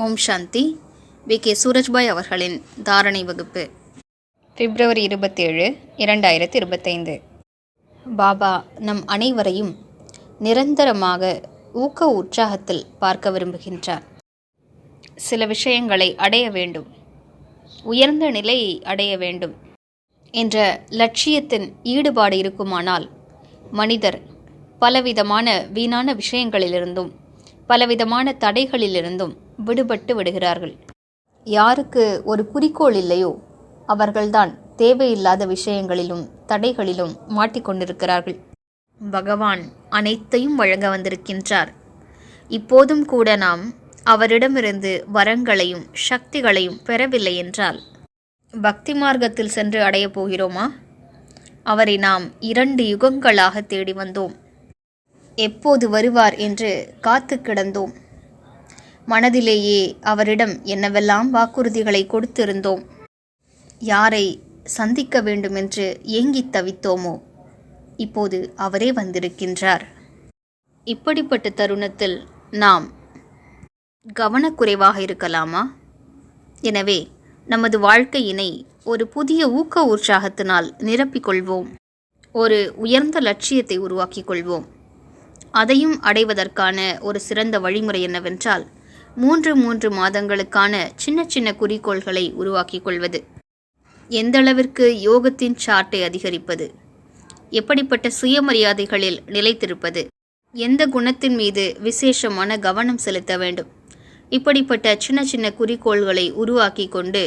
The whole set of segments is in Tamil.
ஓம் சாந்தி. வி.கே. சூரஜ்பாய் அவர்களின் தாரணை வகுப்பு. பிப்ரவரி 27, 2025. பாபா நம் அனைவரையும் நிரந்தரமாக ஊக்க உற்சாகத்தில் பார்க்க விரும்புகின்றார். சில விஷயங்களை அடைய வேண்டும், உயர்ந்த நிலையை அடைய வேண்டும் என்ற லட்சியத்தின் ஈடுபாடு இருக்குமானால் மனிதர் பலவிதமான வீணான விஷயங்களிலிருந்தும் பலவிதமான தடைகளிலிருந்தும் விடுபட்டு விடுகிறார்கள். யாருக்கு ஒரு குறிக்கோள் இல்லையோ அவர்கள்தான் தேவையில்லாத விஷயங்களிலும் தடைகளிலும் மாட்டிக்கொண்டிருக்கிறார்கள். பகவான் அனைத்தையும் வழங்க வந்திருக்கின்றார். இப்போதும் கூட நாம் அவரிடமிருந்து வரங்களையும் சக்திகளையும் பெறவில்லை என்றால் பக்தி மார்க்கத்தில் சென்று அடையப் போகிறோமா? அவரை நாம் 2 யுகங்களாக தேடி வந்தோம். எப்போது வருவார் என்று காத்து கிடந்தோம். மனதிலேயே அவரிடம் என்னவெல்லாம் வாக்குறுதிகளை கொடுத்திருந்தோம். யாரை சந்திக்க வேண்டுமென்று ஏங்கித் தவித்தோமோ இப்போது அவரே வந்திருக்கின்றார். இப்படிப்பட்ட தருணத்தில் நாம் கவனக்குறைவாக இருக்கலாமா? எனவே நமது வாழ்க்கையினை ஒரு புதிய ஊக்க உற்சாகத்தினால் நிரப்பிக்கொள்வோம். ஒரு உயர்ந்த லட்சியத்தை உருவாக்கிக் கொள்வோம். அதையும் அடைவதற்கான ஒரு சிறந்த வழிமுறை என்னவென்றால் 3 மாதங்களுக்கான சின்ன சின்ன குறிக்கோள்களை உருவாக்கிக் கொள்வது. எந்தளவிற்கு யோகத்தின் சார்ட்டை அதிகரிப்பது, எப்படிப்பட்ட சுயமரியாதைகளில் நிலைத்திருப்பது, எந்த குணத்தின் மீது விசேஷமான கவனம் செலுத்த வேண்டும், இப்படிப்பட்ட சின்ன சின்ன குறிக்கோள்களை உருவாக்கி கொண்டு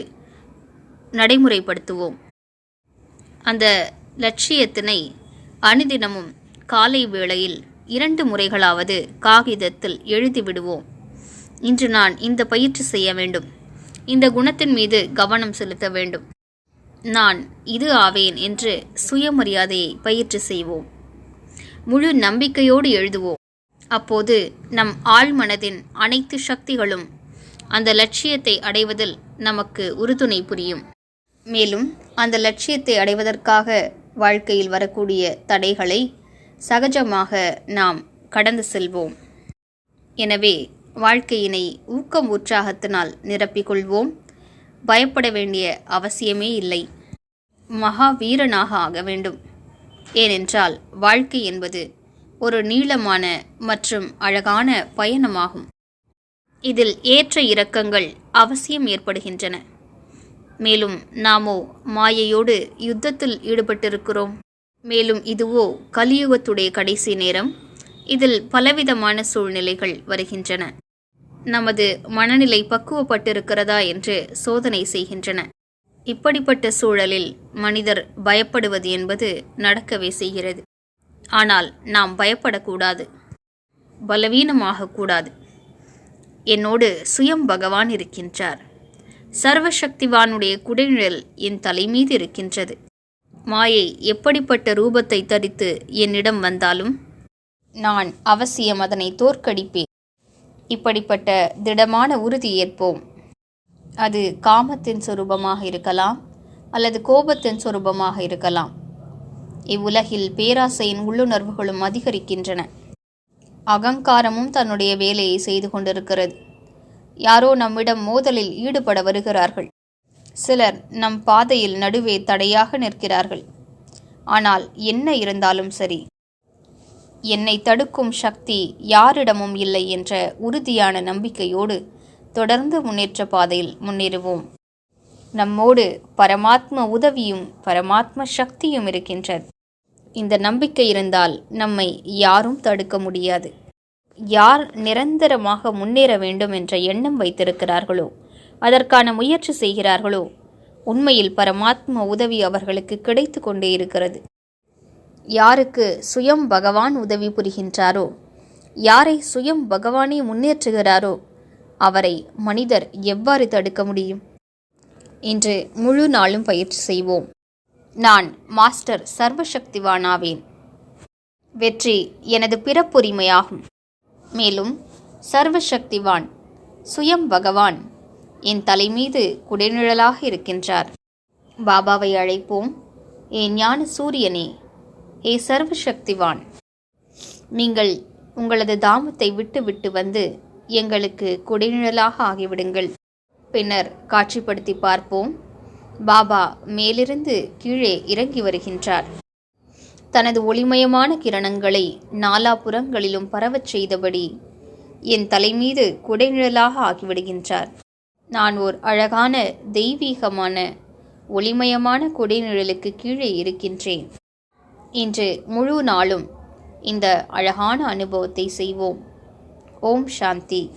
நடைமுறைப்படுத்துவோம். அந்த லட்சியத்தினை அனுதினமும் காலை வேளையில் 2 முறைகளாவது காகிதத்தில் எழுதிவிடுவோம். இன்று நான் இந்த பயிற்சி செய்ய வேண்டும், இந்த குணத்தின் மீது கவனம் செலுத்த வேண்டும், நான் இது ஆவேன் என்று சுயமரியாதையை பயிற்சி செய்வோம். முழு நம்பிக்கையோடு எழுதுவோம். அப்போது நம் ஆழ்மனதின் அனைத்து சக்திகளும் அந்த லட்சியத்தை அடைவதில் நமக்கு உறுதுணை புரியும். மேலும் அந்த லட்சியத்தை அடைவதற்காக வாழ்க்கையில் வரக்கூடிய தடைகளை சகஜமாக நாம் கடந்து செல்வோம். எனவே வாழ்க்கையினை ஊக்கம் உற்சாகத்தினால் நிரப்பிக்கொள்வோம். பயப்பட வேண்டிய அவசியமே இல்லை. மகாவீரனாக ஆக வேண்டும். ஏனென்றால் வாழ்க்கை என்பது ஒரு நீளமான மற்றும் அழகான பயணமாகும். இதில் ஏற்ற இறக்கங்கள் அவசியம் ஏற்படுகின்றன. மேலும் நாமோ மாயையோடு யுத்தத்தில் ஈடுபட்டிருக்கிறோம். மேலும் இதுவோ கலியுகத்துடைய கடைசி நேரம். இதில் பலவிதமான சூழ்நிலைகள் வருகின்றன. நமது மனநிலை பக்குவப்பட்டிருக்கிறதா என்று சோதனை செய்கின்றன. இப்படிப்பட்ட சூழலில் மனிதர் பயப்படுவது என்பது நடக்கவே செய்கிறது. ஆனால் நாம் பயப்படக்கூடாது, பலவீனமாகக்கூடாது. என்னோடு சுயம் பகவான் இருக்கின்றார். சர்வசக்திவானுடைய குடைநிழல் என் தலைமீது இருக்கின்றது. மாயை எப்படிப்பட்ட ரூபத்தை தரித்து என்னிடம் வந்தாலும் நான் அவசியம் அதனை தோற்கடிப்பேன். இப்படிப்பட்ட திடமான உறுதி ஏற்போம். அது காமத்தின் சொரூபமாக இருக்கலாம் அல்லது கோபத்தின் சொரூபமாக இருக்கலாம். இவ்வுலகில் பேராசையின் உள்ளுணர்வுகளும் அதிகரிக்கின்றன. அகங்காரமும் தன்னுடைய வேலையை செய்து கொண்டிருக்கிறது. யாரோ நம்மிடம் மோதலில் ஈடுபட வருகிறார்கள். சிலர் நம் பாதையில் நடுவே தடையாக நிற்கிறார்கள். ஆனால் என்ன இருந்தாலும் சரி, என்னை தடுக்கும் சக்தி யாரிடமும் இல்லை என்ற உறுதியான நம்பிக்கையோடு தொடர்ந்து முன்னேற்ற பாதையில் முன்னேறுவோம். நம்மோடு பரமாத்ம உதவியும் பரமாத்ம சக்தியும் இருக்கின்றது. இந்த நம்பிக்கை இருந்தால் நம்மை யாரும் தடுக்க முடியாது. யார் நிரந்தரமாக முன்னேற வேண்டும் என்ற எண்ணம் வைத்திருக்கிறார்களோ, அதற்கான முயற்சி செய்கிறார்களோ, உண்மையில் பரமாத்ம உதவி அவர்களுக்கு கிடைத்து கொண்டே இருக்கிறது. யாருக்கு சுயம் பகவான் உதவி புரிகின்றாரோ, யாரை சுயம் பகவானே முன்னேற்றுகிறாரோ, அவரை மனிதர் எவ்வாறு தடுக்க முடியும்? இன்று முழு நாளும் பயிற்சி செய்வோம். நான் மாஸ்டர் சர்வசக்திவானாவேன். வெற்றி எனது பிறப்புரிமையாகும். மேலும் சர்வசக்திவான் சுயம் பகவான் என் தலைமீது குடைநிழலாக இருக்கின்றார். பாபாவை அழைப்போம். ஏ ஞான சூரியனே, ஏ சர்வசக்திவான், நீங்கள் உங்களது தாமத்தை விட்டு விட்டு வந்து எங்களுக்கு குடைநிழலாக ஆகிவிடுங்கள். பின்னர் காட்சிப்படுத்தி பார்ப்போம். பாபா மேலிருந்து கீழே இறங்கி வருகின்றார். தனது ஒளிமயமான கிரணங்களை நாலாபுறங்களிலும் பரவச் செய்தபடி என் தலைமீது குடைநிழலாக ஆகிவிடுகின்றார். நான் ஓர் அழகான தெய்வீகமான ஒளிமயமான குடைநிழலுக்கு கீழே இருக்கின்றேன். இன்று முழு நாளும் இந்த அழகான அனுபவத்தை செய்வோம். ஓம் சாந்தி.